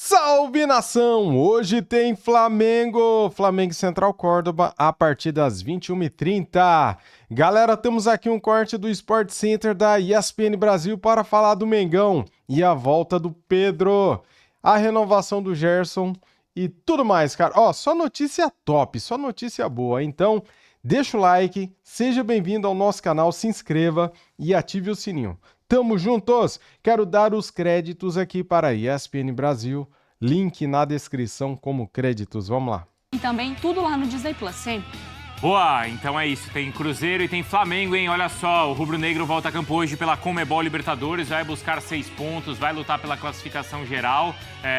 Salve, nação! Hoje tem Flamengo e Central Córdoba a partir das 21h30. Galera, temos aqui um corte do Sport Center da ESPN Brasil para falar do Mengão e a volta do Pedro, a renovação do Gerson e tudo mais, cara. Ó, só notícia top, só notícia boa. Então, deixa o like, seja bem-vindo ao nosso canal, se inscreva e ative o sininho. Tamo juntos! Quero dar os créditos aqui para a ESPN Brasil. Link na descrição como créditos. Vamos lá. E também tudo lá no Disney Plus, sempre. Boa, então é isso. Tem Cruzeiro e tem Flamengo, hein? Olha só, o Rubro Negro volta a campo hoje pela Conmebol Libertadores, vai buscar 6 pontos, vai lutar pela classificação geral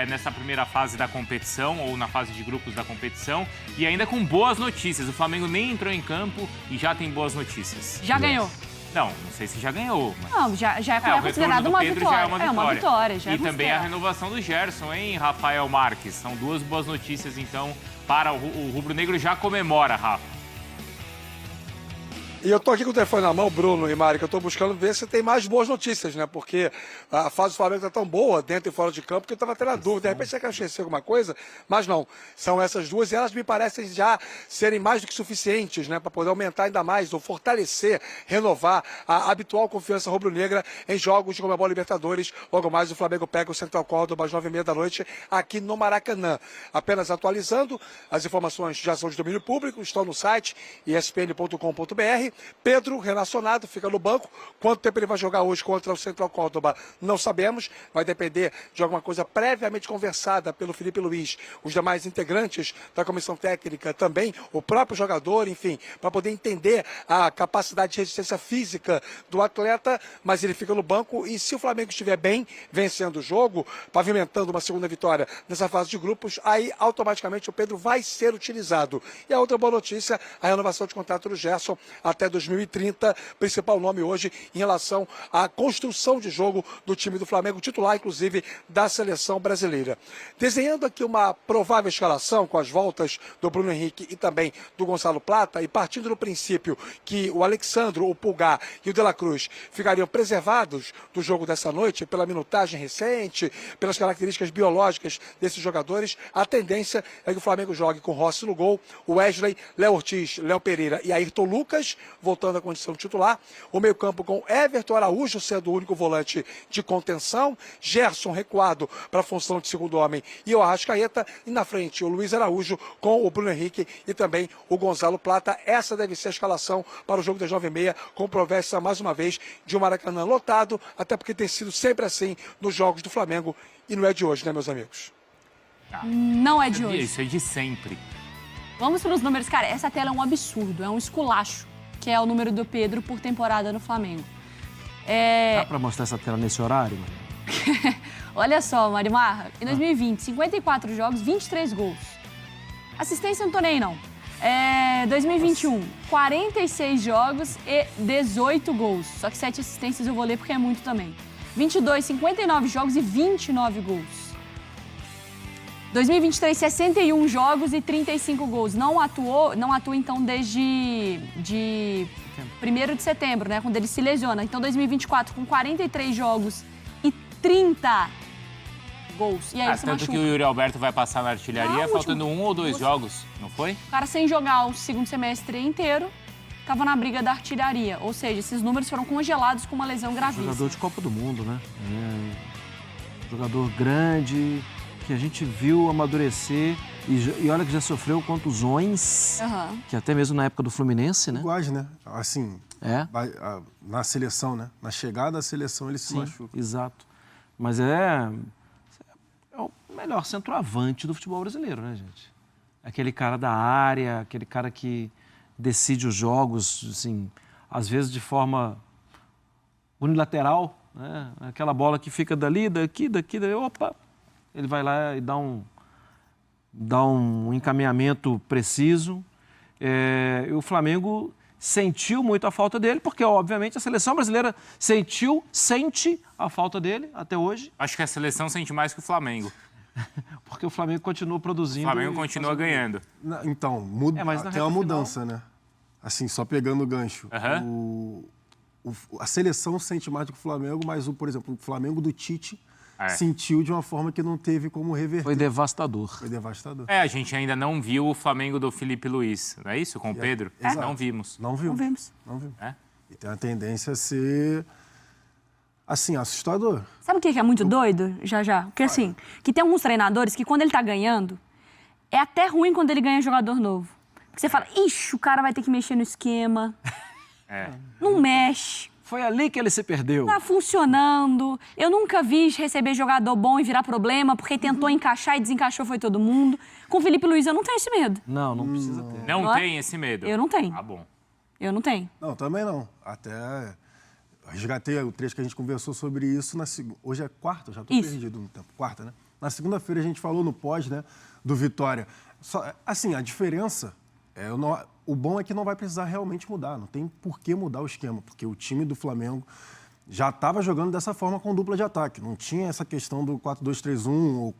nessa primeira fase da competição, ou na fase de grupos da competição. E ainda com boas notícias. O Flamengo nem entrou em campo e já tem boas notícias. Já ganhou. Não sei se já ganhou. Mas... Não, já é considerado uma vitória. É uma vitória. Já e também a renovação do Gerson, hein, Rafael Marques. São duas boas notícias, então, para o Rubro Negro já comemora, Rafa. E eu tô aqui com o telefone na mão, Bruno e Mari, que eu tô buscando ver se tem mais boas notícias, né? Porque a fase do Flamengo tá tão boa, dentro e fora de campo, que eu tava até na dúvida. De repente você quer esquecer alguma coisa, mas não. São essas duas e elas me parecem já serem mais do que suficientes, né? Para poder aumentar ainda mais, ou fortalecer, renovar a habitual confiança rubro-negra em jogos de Conmebol Libertadores. Logo mais o Flamengo pega o Central Córdoba às 9h30 da noite aqui no Maracanã. Apenas atualizando, as informações já são de domínio público, estão no site espn.com.br. Pedro, relacionado, fica no banco. Quanto tempo ele vai jogar hoje contra o Central Córdoba, não sabemos. Vai depender de alguma coisa previamente conversada pelo Felipe Luiz, os demais integrantes da comissão técnica também, o próprio jogador, enfim, para poder entender a capacidade de resistência física do atleta, mas ele fica no banco e se o Flamengo estiver bem, vencendo o jogo, pavimentando uma segunda vitória nessa fase de grupos, aí automaticamente o Pedro vai ser utilizado. E a outra boa notícia, a renovação de contrato do Gerson até 2030, principal nome hoje em relação à construção de jogo do time do Flamengo, titular inclusive da seleção brasileira. Desenhando aqui uma provável escalação com as voltas do Bruno Henrique e também do Gonçalo Plata e partindo do princípio que o Alexandro, o Pulgar e o De La Cruz ficariam preservados do jogo dessa noite pela minutagem recente, pelas características biológicas desses jogadores, a tendência é que o Flamengo jogue com Rossi no gol, o Wesley, Léo Ortiz, Léo Pereira e Ayrton Lucas, voltando à condição titular. O meio-campo com Everton Araújo sendo o único volante de contenção. Gerson recuado para a função de segundo homem e o Arrascaeta. E na frente o Luiz Araújo com o Bruno Henrique e também o Gonçalo Plata. Essa deve ser a escalação para o jogo das 9h30, com promessa mais uma vez de um Maracanã lotado, até porque tem sido sempre assim nos jogos do Flamengo e não é de hoje, né, meus amigos? Não é de hoje. Isso é de sempre. Vamos para os números. Cara, essa tela é um absurdo, é um esculacho, que é o número do Pedro por temporada no Flamengo. Dá pra mostrar essa tela nesse horário, mano? Olha só, Marimarra, em 2020, 54 jogos, 23 gols. Assistência não tô nem, não. 2021, 46 jogos e 18 gols. Só que 7 assistências eu vou ler porque é muito também. 22, 59 jogos e 29 gols. 2023, 61 jogos e 35 gols. Não atua então desde 1º de setembro, né, quando ele se lesiona. Então 2024 com 43 jogos e 30 gols. E aí ele se tanto machuca. que o Yuri Alberto vai passar na artilharia, faltando 1 ou 2 jogos, não foi? O cara sem jogar o segundo semestre inteiro, estava na briga da artilharia. Ou seja, esses números foram congelados com uma lesão gravíssima. Jogador de Copa do Mundo, né? Jogador grande, que a gente viu amadurecer e olha que já sofreu contusões, que até mesmo na época do Fluminense, né? Iguais, né? Assim, É? na seleção, né? Na chegada à seleção ele se machuca. Exato. Mas é o melhor centroavante do futebol brasileiro, né, gente? Aquele cara da área, aquele cara que decide os jogos, assim, às vezes de forma unilateral, né? Aquela bola que fica dali, daqui, opa! Ele vai lá e dá um encaminhamento preciso. E o Flamengo sentiu muito a falta dele, porque, obviamente, a seleção brasileira sente a falta dele até hoje. Acho que a seleção sente mais que o Flamengo. Porque o Flamengo continua produzindo. O Flamengo continua ganhando. Então, mas na tem uma reta mudança, né? Assim, só pegando o gancho. A seleção sente mais do que o Flamengo, mas, por exemplo, o Flamengo do Tite sentiu de uma forma que não teve como reverter. Foi devastador. Foi devastador. A gente ainda não viu o Flamengo do Felipe Luiz, não é isso? Com o Pedro? Exato. Não vimos. Não vimos. E tem a tendência a ser, assim, assustador. Sabe o que é muito doido, já? Porque assim, que tem alguns treinadores que quando ele tá ganhando, é até ruim quando ele ganha jogador novo. Porque você fala, ixi, o cara vai ter que mexer no esquema. Não mexe. Foi ali que ele se perdeu. Tá funcionando. Eu nunca vi receber jogador bom e virar problema, porque tentou encaixar e desencaixou foi todo mundo. Com o Felipe Luiz eu não tenho esse medo. Não precisa ter. Não tem esse medo? Eu não tenho. Tá bom. Eu não tenho. Não, também não. Até resgatei o trecho que a gente conversou sobre isso. Hoje é quarta, já estou perdido no tempo. Quarta, né? Na segunda-feira a gente falou no pós, né, do Vitória. Assim, a diferença, o bom é que não vai precisar realmente mudar. Não tem por que mudar o esquema, porque o time do Flamengo já estava jogando dessa forma com dupla de ataque. Não tinha essa questão do 4-2-3-1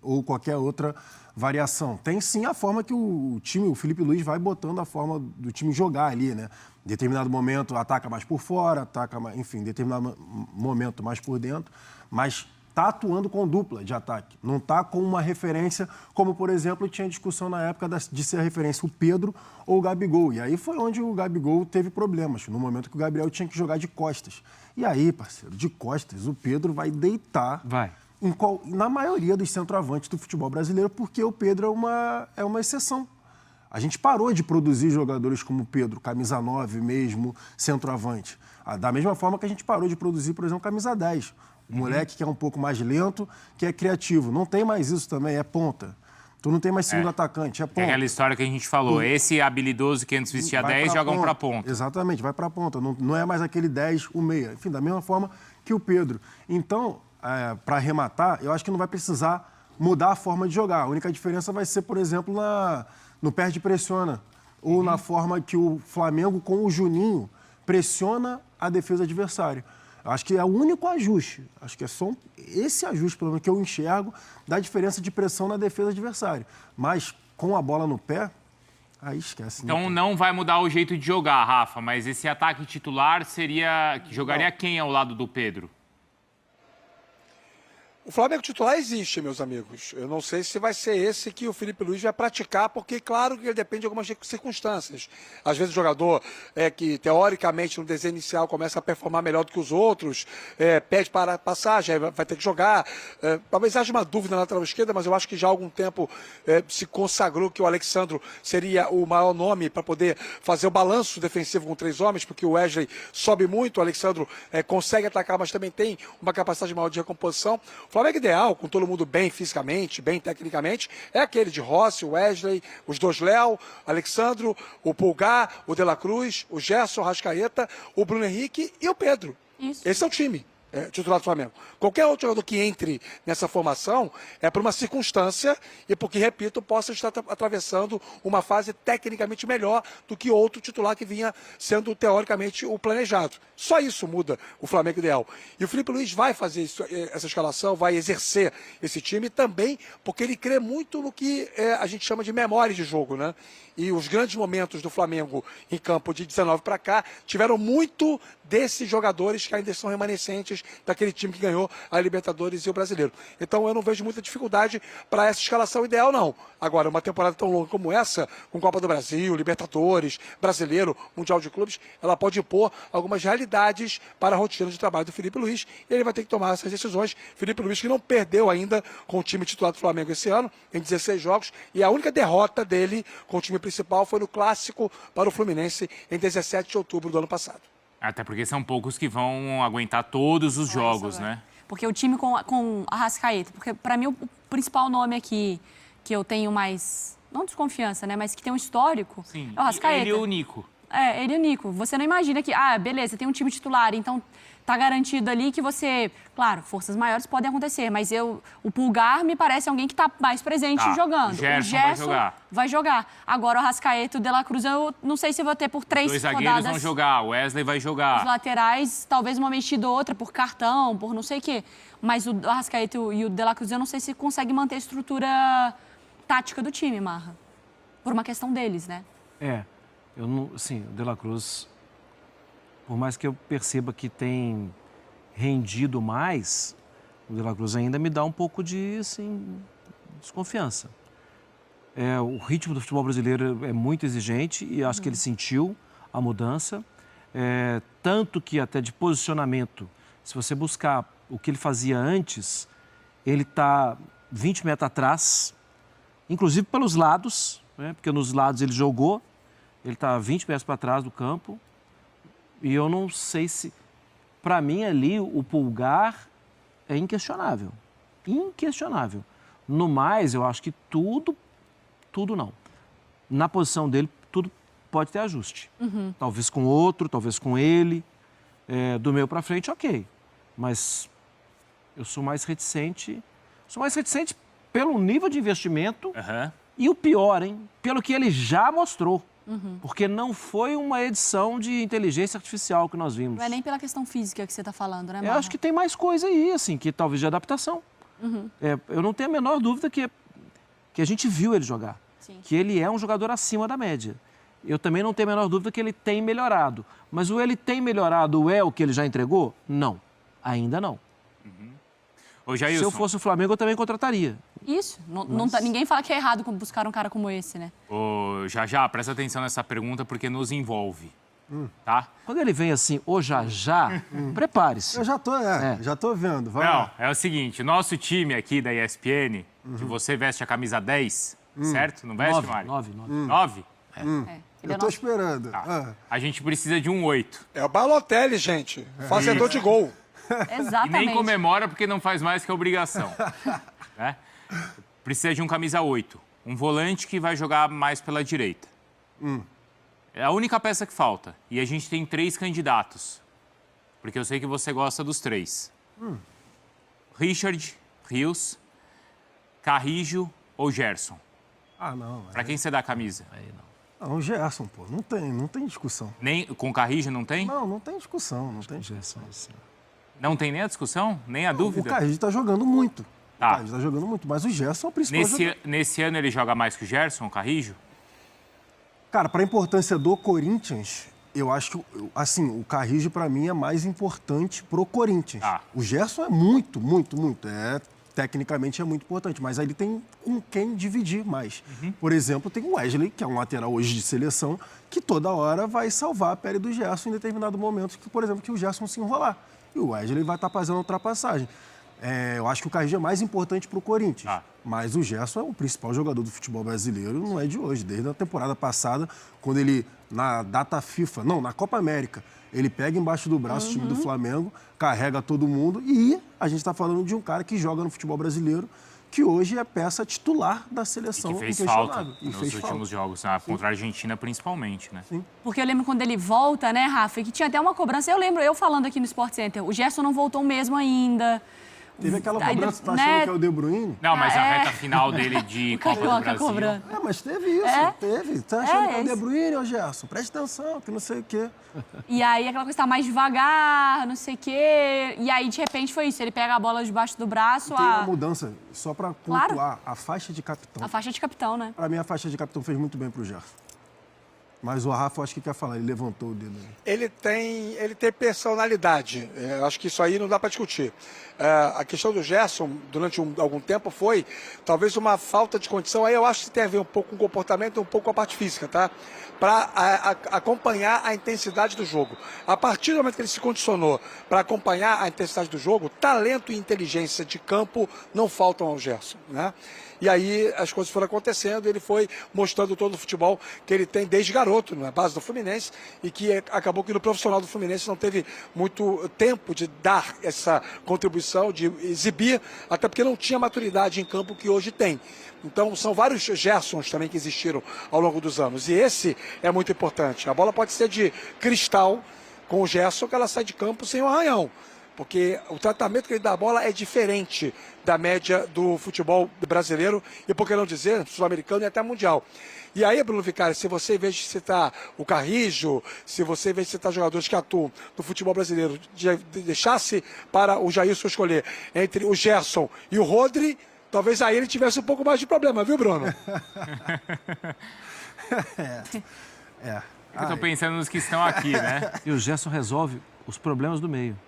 ou qualquer outra variação. Tem sim a forma que o Felipe Luiz vai botando a forma do time jogar ali, né? Em determinado momento ataca mais por fora, enfim, em determinado momento mais por dentro, mas está atuando com dupla de ataque. Não está com uma referência, como, por exemplo, tinha discussão na época de ser a referência o Pedro ou o Gabigol. E aí foi onde o Gabigol teve problemas, no momento que o Gabriel tinha que jogar de costas. E aí, parceiro, de costas, o Pedro vai deitar... na maioria dos centroavantes do futebol brasileiro, porque o Pedro é uma exceção. A gente parou de produzir jogadores como o Pedro, camisa 9 mesmo, centroavante. Da mesma forma que a gente parou de produzir, por exemplo, camisa 10. O moleque que é um pouco mais lento, que é criativo. Não tem mais isso também, é ponta. Tu não tem mais segundo atacante, é ponta. É aquela história que a gente falou, esse habilidoso que antes vestia 10 jogam pra ponta. Exatamente, vai pra ponta. Não é mais aquele 10, o meia. Enfim, da mesma forma que o Pedro. Então, para arrematar, eu acho que não vai precisar mudar a forma de jogar. A única diferença vai ser, por exemplo, no perde e pressiona. Ou na forma que o Flamengo, com o Juninho, pressiona a defesa adversária. Eu acho que é o único ajuste. Acho que é só esse ajuste, pelo menos, que eu enxergo da diferença de pressão na defesa adversária. Mas com a bola no pé, aí esquece. Então não vai mudar o jeito de jogar, Rafa, mas esse ataque titular jogaria quem ao lado do Pedro? O Flamengo titular existe, meus amigos. Eu não sei se vai ser esse que o Felipe Luiz vai praticar, porque, claro, que ele depende de algumas circunstâncias. Às vezes o jogador que, teoricamente, no desenho inicial começa a performar melhor do que os outros, pede para passagem, vai ter que jogar. Talvez haja uma dúvida na lateral esquerda, mas eu acho que já há algum tempo se consagrou que o Alexandro seria o maior nome para poder fazer o balanço defensivo com 3 homens, porque o Wesley sobe muito, o Alexandro consegue atacar, mas também tem uma capacidade maior de recomposição. O Flamengo ideal, com todo mundo bem fisicamente, bem tecnicamente, é aquele de Rossi, Wesley, os 2 Léo, Alexandro, o Pulgar, o De La Cruz, o Gerson, o Rascaeta, o Bruno Henrique e o Pedro. Isso. Esse é o time titular do Flamengo. Qualquer outro jogador que entre nessa formação é por uma circunstância e porque, repito, possa estar atravessando uma fase tecnicamente melhor do que outro titular que vinha sendo, teoricamente, o planejado. Só isso muda o Flamengo ideal. E o Felipe Luiz vai fazer essa escalação, vai exercer esse time também porque ele crê muito no que a gente chama de memória de jogo, né? E os grandes momentos do Flamengo em campo de 19 para cá tiveram muito desses jogadores que ainda são remanescentes daquele time que ganhou a Libertadores e o Brasileiro. Então eu não vejo muita dificuldade para essa escalação ideal, não. Agora, uma temporada tão longa como essa, com Copa do Brasil, Libertadores, Brasileiro, Mundial de Clubes, ela pode impor algumas realidades para a rotina de trabalho do Felipe Luiz e ele vai ter que tomar essas decisões. Felipe Luiz que não perdeu ainda com o time titular do Flamengo esse ano, em 16 jogos, e a única derrota dele com o time principal foi no Clássico para o Fluminense em 17 de outubro do ano passado. Até porque são poucos que vão aguentar todos os jogos, né? Porque o time com a Arrascaeta, porque para mim o principal nome aqui que eu tenho mais, não desconfiança, né, mas que tem um histórico, Sim. é o Arrascaeta. Ele e o Nico. Ele e o Nico. Você não imagina que, beleza, tem um time titular, então tá garantido ali que você... Claro, forças maiores podem acontecer, mas o Pulgar me parece alguém que tá mais presente jogando. O Gerson vai jogar. Agora o Arrascaeta e o De La Cruz, eu não sei se vou ter por 3 rodadas. 2 zagueiros vão jogar, o Wesley vai jogar. Os laterais, talvez uma mexida ou outra por cartão, por não sei o quê. Mas o Arrascaeta e o De La Cruz, eu não sei se consegue manter a estrutura tática do time, Marra. Por uma questão deles, né? Eu não, assim, o De La Cruz, por mais que eu perceba que tem rendido mais, O De La Cruz ainda me dá um pouco de, assim, desconfiança. O ritmo do futebol brasileiro é muito exigente e acho que ele sentiu a mudança. Tanto que até de posicionamento, se você buscar o que ele fazia antes, ele está 20 metros atrás, inclusive pelos lados, né? Porque nos lados ele jogou, ele está 20 metros para trás do campo. E eu não sei se... Para mim, ali, o Pulgar é inquestionável. Inquestionável. No mais, eu acho que tudo não. Na posição dele, tudo pode ter ajuste. Talvez com outro, talvez com ele. Do meio para frente, ok. Mas eu sou mais reticente. Sou mais reticente pelo nível de investimento e o pior, hein? Pelo que ele já mostrou. Porque não foi uma edição de inteligência artificial que nós vimos. Não é nem pela questão física que você está falando, né, Eu Marra? acho que tem mais coisa aí, assim, que talvez de adaptação. Eu não tenho a menor dúvida que a gente viu ele jogar. Sim. Que ele é um jogador acima da média. Eu também não tenho a menor dúvida que ele tem melhorado. Mas o ele tem melhorado é o que ele já entregou? Não. Ainda não. Ô, Se Jailson, eu fosse o Flamengo, eu também contrataria. Isso. Ninguém fala que é errado buscar um cara como esse, né? ô, já, presta atenção nessa pergunta porque nos envolve, tá? Quando ele vem assim, já, prepare-se. Eu já tô vendo. Vai Não, lá. é o seguinte, nosso time aqui da ESPN, que você veste a camisa 10, certo? Não veste, Mário? 9. 9? Ele é Eu tô nosso... esperando. Tá. A gente precisa de um 8. É o Balotelli, gente. Fazedor de gol. E Exatamente. nem comemora porque não faz mais que a obrigação. Né? Precisa de um camisa 8. Um volante que vai jogar mais pela direita. É a única peça que falta. E a gente tem 3 candidatos. Porque eu sei que você gosta dos 3. Richard, Rios, Carrijo ou Gerson. Ah, não. Pra quem você dá a camisa? Não, o Gerson, pô. Não tem discussão. Nem, com o Carrijo não tem? Não tem discussão. Não tem discussão. Não tem nem a discussão? Nem a O dúvida? Carrijo tá jogando muito. Tá. O Carrijo tá jogando muito. Mas o Gerson é o principal jogador. Nesse ano ele joga mais que o Gerson, o Carrijo? Cara, para a importância do Corinthians, eu acho que, assim, o Carrijo para mim é mais importante pro Corinthians. Ah. O Gerson é muito. Tecnicamente é muito importante, mas aí ele tem com quem dividir mais. Por exemplo, tem o Wesley, que é um lateral hoje de seleção, que toda hora vai salvar a pele do Gerson em determinado momento, que, por exemplo, que o Gerson se enrolar. E o Wesley vai estar fazendo ultrapassagem. Eu acho que o Carrijo é mais importante para o Corinthians. Ah. Mas o Gerson é o principal jogador do futebol brasileiro, não é de hoje. Desde a temporada passada, quando ele, na data FIFA, não, na Copa América, ele pega embaixo do braço o time do Flamengo, carrega todo mundo e a gente está falando de um cara que joga no futebol brasileiro, que hoje é peça titular da seleção. Que fez inquestionável. falta nos últimos jogos, contra a Argentina principalmente, né? Sim. Porque eu lembro quando ele volta, né, Rafa, que tinha até uma cobrança. Eu lembro, eu falando aqui no Sport Center, o Gerson não voltou mesmo ainda. Teve aquela Aí, cobrança, tá né? achando que é o De Bruyne? Não, mas a reta final dele de Copa do Carioca Brasil... cobrando. Mas teve isso, teve. Tá achando que é o De esse. Bruyne, ô Gerson? Presta atenção, que não sei o quê. E aí aquela coisa tá mais devagar, não sei o quê. E aí, de repente, foi isso. Ele pega a bola debaixo do braço, Tem uma mudança, só para Claro. pontuar, a faixa de capitão. a faixa de capitão, né? Para mim, a faixa de capitão fez muito bem pro Gerson. Mas o Rafa, eu acho que quer falar, ele levantou o dedo. Ele tem personalidade. Eu acho que isso aí não dá para discutir. A questão do Gerson, durante algum tempo, foi talvez uma falta de condição. Aí eu acho que tem a ver um pouco com o comportamento e um pouco com a parte física, tá? Para acompanhar a intensidade do jogo. A partir do momento que ele se condicionou para acompanhar a intensidade do jogo, talento e inteligência de campo não faltam ao Gerson, né? E aí as coisas foram acontecendo, ele foi mostrando todo o futebol que ele tem desde garoto, na base do Fluminense, e que acabou que no profissional do Fluminense não teve muito tempo de dar essa contribuição, de exibir, até porque não tinha maturidade em campo que hoje tem. Então são vários Gersons também que existiram ao longo dos anos, e esse é muito importante. A bola pode ser de cristal com o Gerson, que ela sai de campo sem um arranhão. Porque o tratamento que ele dá à bola é diferente da média do futebol brasileiro e, por que não dizer, sul-americano e até mundial. E aí, Bruno Vicari, se você, em vez de citar o Carrijo, se você, em vez de citar jogadores que atuam no futebol brasileiro, deixasse para o Jailson escolher entre o Gerson e o Rodri, talvez aí ele tivesse um pouco mais de problema, viu, Bruno? Eu tô pensando nos que estão aqui, né? E o Gerson resolve os problemas do meio.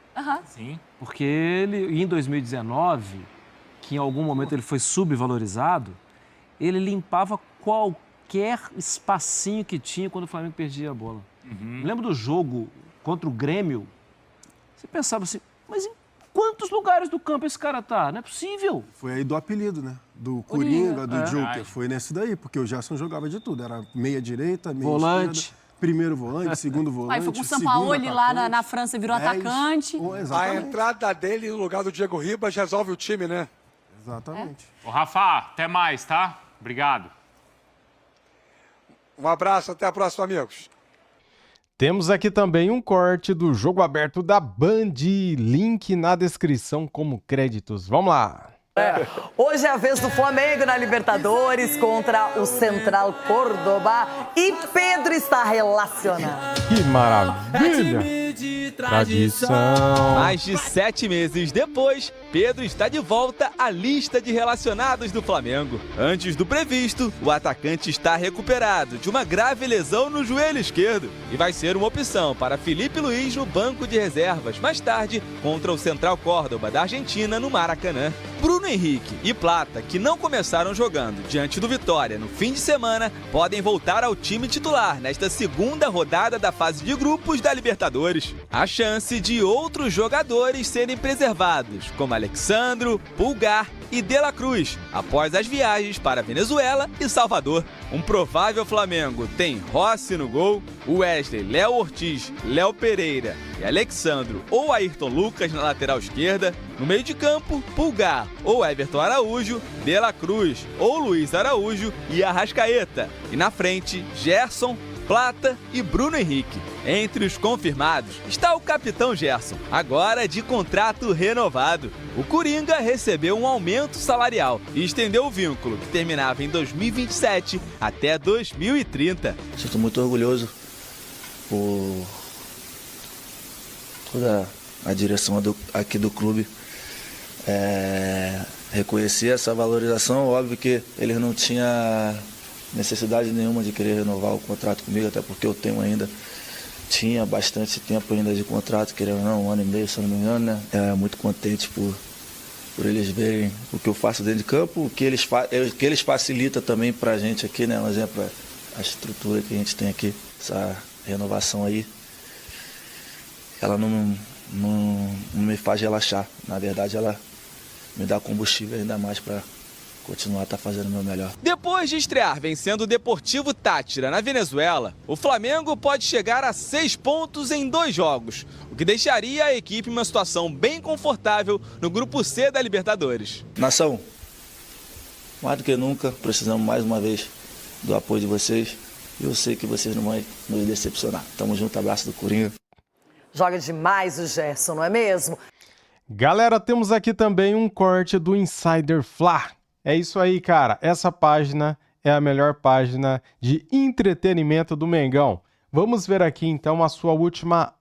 Sim. Porque ele, em 2019, que em algum momento ele foi subvalorizado, ele limpava qualquer espacinho que tinha quando o Flamengo perdia a bola. Lembra do jogo contra o Grêmio? Você pensava assim, mas em quantos lugares do campo esse cara tá? Não é possível. Foi aí do apelido, né? Do Coringa, do Joker. Verdade. Foi nesse daí, porque o Gerson jogava de tudo. Era meia direita, meia Volante. esquerda, primeiro volante, segundo volante. Aí foi com o segundo Sampaoli lá atacante, na França, virou 10. atacante. Oh, A exatamente. entrada dele no lugar do Diego Ribas resolve o time, né? Exatamente. Ô, Rafa, até mais, tá? Obrigado. Um abraço, até a próxima, amigos. Temos aqui também um corte do jogo aberto da Band, link na descrição como créditos. Vamos lá. Hoje é a vez do Flamengo na Libertadores contra o Central Córdoba e Pedro está relacionado. Que maravilha! Tradição. Mais de 7 meses depois, Pedro está de volta à lista de relacionados do Flamengo. Antes do previsto, o atacante está recuperado de uma grave lesão no joelho esquerdo e vai ser uma opção para Felipe Luiz no banco de reservas mais tarde contra o Central Córdoba da Argentina no Maracanã. Bruno Henrique e Plata, que não começaram jogando diante do Vitória no fim de semana, podem voltar ao time titular nesta segunda rodada da fase de grupos da Libertadores. A chance de outros jogadores serem preservados, como Alexandro, Pulgar e De La Cruz, após as viagens para Venezuela e Salvador. Um provável Flamengo tem Rossi no gol, Wesley, Léo Ortiz, Léo Pereira e Alexandro ou Ayrton Lucas na lateral esquerda. No meio de campo, Pulgar ou Everton Araújo, De La Cruz ou Luiz Araújo e Arrascaeta. E na frente, Gerson, Plata e Bruno Henrique. Entre os confirmados está o capitão Gerson, agora de contrato renovado. O Coringa recebeu um aumento salarial e estendeu o vínculo, que terminava em 2027 até 2030. Sinto muito orgulhoso por toda a direção aqui do clube reconhecer essa valorização. Óbvio que eles não tinham necessidade nenhuma de querer renovar o contrato comigo, até porque eu tinha bastante tempo ainda de contrato, querendo ou não, 1 ano e meio, se eu não me engano, né? Muito contente por eles verem o que eu faço dentro de campo, o que eles facilitam também pra gente aqui, né? Um exemplo, a estrutura que a gente tem aqui, essa renovação aí, ela não me faz relaxar. Na verdade, ela me dá combustível ainda mais para continuar a fazendo o meu melhor. Depois de estrear vencendo o Deportivo Táchira na Venezuela, o Flamengo pode chegar a 6 pontos em 2 jogos, o que deixaria a equipe em uma situação bem confortável no Grupo C da Libertadores. Nação, mais do que nunca, precisamos mais uma vez do apoio de vocês e eu sei que vocês não vão nos decepcionar. Tamo junto, abraço do Coringa. Joga demais o Gerson, não é mesmo? Galera, temos aqui também um corte do Insider Fla. É isso aí, cara. Essa página é a melhor página de entretenimento do Mengão. Vamos ver aqui, então, a sua última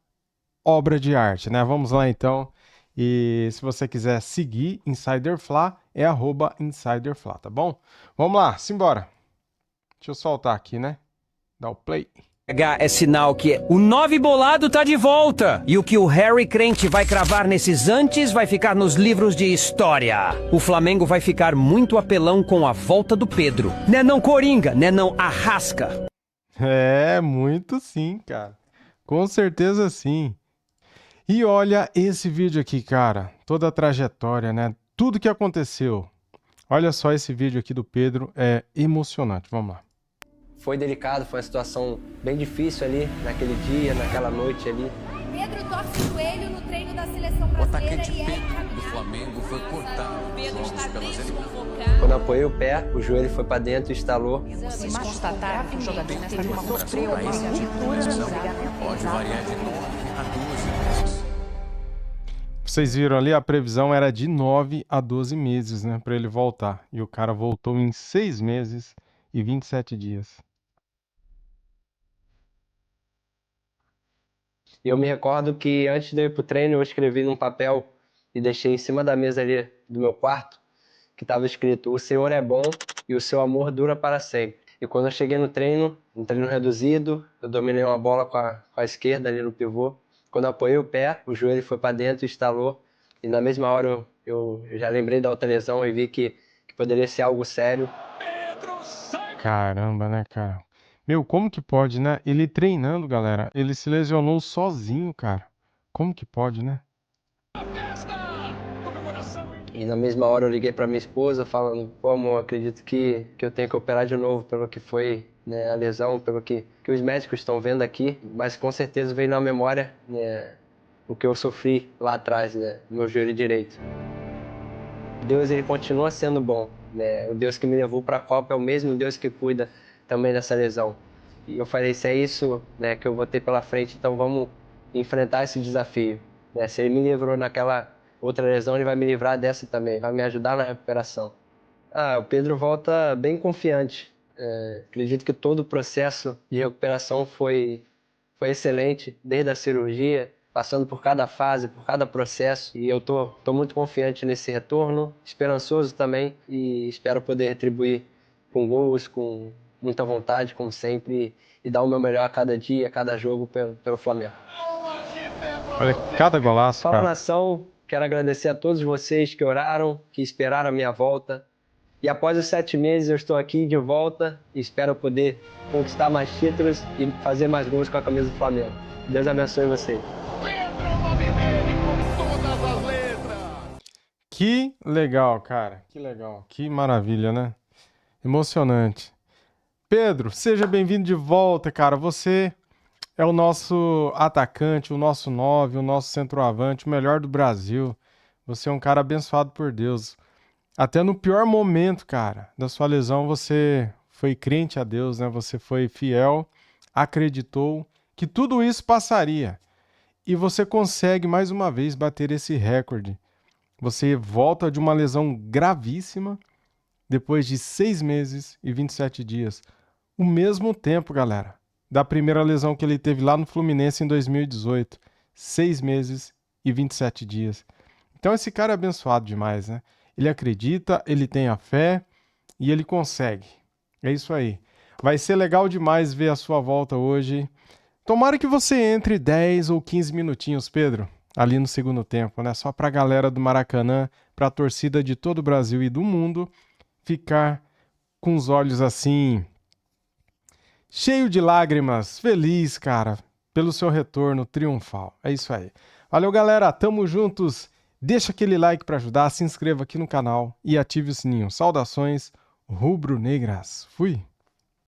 obra de arte, né? Vamos lá, então. E se você quiser seguir Insider Fla, é @InsiderFla, tá bom? Vamos lá, simbora. Deixa eu soltar aqui, né? Dá o play. É sinal que o 9 bolado tá de volta. E o que o Harry Crente vai cravar nesses antes vai ficar nos livros de história. O Flamengo vai ficar muito apelão com a volta do Pedro. Né não Coringa, né não Arrasca. É, muito sim, cara. Com certeza sim. E olha esse vídeo aqui, cara. Toda a trajetória, né? Tudo que aconteceu. Olha só esse vídeo aqui do Pedro. É emocionante. Vamos lá. Foi delicado, foi uma situação bem difícil ali, naquele dia, naquela noite ali. Pedro torce o joelho no treino da seleção brasileira. O atacante Pedro do Flamengo foi cortado. Pedro está desconvocado. Quando eu apoiei o pé, o joelho foi para dentro e estalou. Vocês constataram que o jogador teve uma ruptura no ligamento. Pode variar de 9 a 12 meses. Vocês viram ali, a previsão era de 9 a 12 meses, né? Pra ele voltar. E o cara voltou em 6 meses e 27 dias. E eu me recordo que antes de eu ir pro treino, eu escrevi num papel e deixei em cima da mesa ali do meu quarto, que estava escrito: o Senhor é bom e o seu amor dura para sempre. E quando eu cheguei no treino, um treino reduzido, eu dominei uma bola com a esquerda ali no pivô, Quando eu apoiei o pé, o joelho foi para dentro, estalou. E na mesma hora eu já lembrei da outra lesão e vi que poderia ser algo sério. Caramba, né, cara? Meu, como que pode, né? Ele treinando, galera, ele se lesionou sozinho, cara. Como que pode, né? E na mesma hora eu liguei para minha esposa falando, pô, amor, acredito que eu tenho que operar de novo pelo que foi, né, a lesão, pelo que os médicos estão vendo aqui, mas com certeza veio na memória, né, o que eu sofri lá atrás, né, no meu joelho direito. Deus, ele continua sendo bom, né? O Deus que me levou para a Copa é o mesmo Deus que cuida também dessa lesão. E eu falei, se é isso, né, que eu vou ter pela frente, então vamos enfrentar esse desafio, né? Se ele me livrou naquela outra lesão, ele vai me livrar dessa também, vai me ajudar na recuperação. O Pedro volta bem confiante. Acredito que todo o processo de recuperação foi excelente, desde a cirurgia, passando por cada fase, por cada processo. E eu tô muito confiante nesse retorno, esperançoso também, e espero poder retribuir com gols, com muita vontade, como sempre, e dar o meu melhor a cada dia, a cada jogo pelo Flamengo. Olha, cada golaço, Fala, cara. nação, quero agradecer a todos vocês que oraram, que esperaram a minha volta. E após os 7 meses eu estou aqui de volta e espero poder conquistar mais títulos e fazer mais gols com a camisa do Flamengo. Deus abençoe vocês. Que legal, cara. Que legal. Que maravilha, né? Emocionante. Pedro, seja bem-vindo de volta, cara. Você é o nosso atacante, o nosso 9, o nosso centroavante, o melhor do Brasil. Você é um cara abençoado por Deus. Até no pior momento, cara, da sua lesão, você foi crente a Deus, né? Você foi fiel, acreditou que tudo isso passaria. E você consegue, mais uma vez, bater esse recorde. Você volta de uma lesão gravíssima depois de 6 meses e 27 dias. O mesmo tempo, galera, da primeira lesão que ele teve lá no Fluminense em 2018. 6 meses e 27 dias. Então esse cara é abençoado demais, né? Ele acredita, ele tem a fé e ele consegue. É isso aí. Vai ser legal demais ver a sua volta hoje. Tomara que você entre 10 ou 15 minutinhos, Pedro, ali no segundo tempo, né? Só pra galera do Maracanã, pra torcida de todo o Brasil e do mundo ficar com os olhos assim, cheio de lágrimas, feliz, cara, pelo seu retorno triunfal. É isso aí. Valeu, galera. Tamo juntos. Deixa aquele like para ajudar, se inscreva aqui no canal e ative o sininho. Saudações rubro-negras. Fui!